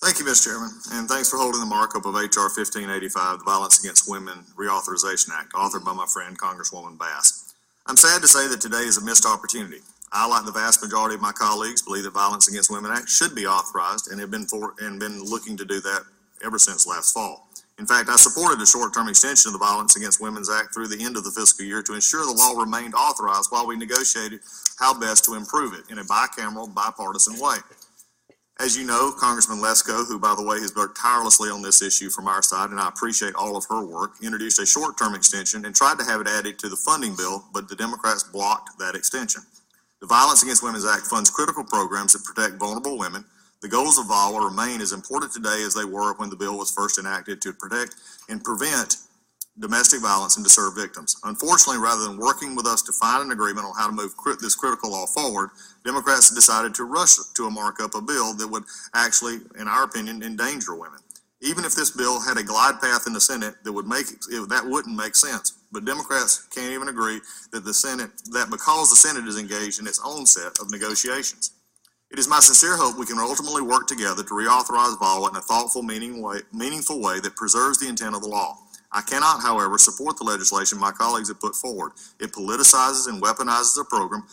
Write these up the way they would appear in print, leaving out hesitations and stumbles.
Thank you, Mr. Chairman, and thanks for holding the markup of H.R. 1585, the Violence Against Women Reauthorization Act, authored by my friend Congresswoman Bass. I'm sad to say that today is a missed opportunity. I, like the vast majority of my colleagues, believe that Violence Against Women Act should be authorized and have been looking to do that ever since last fall. In fact, I supported a short-term extension of the Violence Against Women's Act through the end of the fiscal year to ensure the law remained authorized while we negotiated how best to improve it in a bicameral, bipartisan way. As you know, Congressman Lesko, who, by the way, has worked tirelessly on this issue from our side, and I appreciate all of her work, introduced a short-term extension and tried to have it added to the funding bill, but the Democrats blocked that extension. The Violence Against Women's Act funds critical programs that protect vulnerable women. The goals of VAWA remain as important today as they were when the bill was first enacted to protect and prevent domestic violence and to serve victims. Unfortunately, rather than working with us to find an agreement on how to move this critical law forward, Democrats decided to rush to a markup a bill that would actually, in our opinion, endanger women. Even if this bill had a glide path in the Senate that wouldn't make sense. But Democrats can't even agree that because the Senate is engaged in its own set of negotiations. It is my sincere hope we can ultimately work together to reauthorize VAWA in a thoughtful, meaningful way that preserves the intent of the law. I cannot, however, support the legislation my colleagues have put forward. It politicizes and weaponizes a program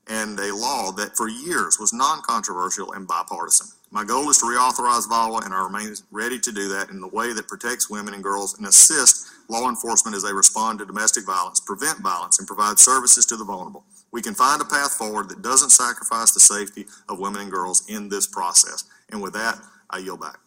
and a law that for years was non-controversial and bipartisan. My goal is to reauthorize VAWA, and I remain ready to do that in the way that protects women and girls and assist law enforcement as they respond to domestic violence, prevent violence, and provide services to the vulnerable. We can find a path forward that doesn't sacrifice the safety of women and girls in this process. And with that, I yield back.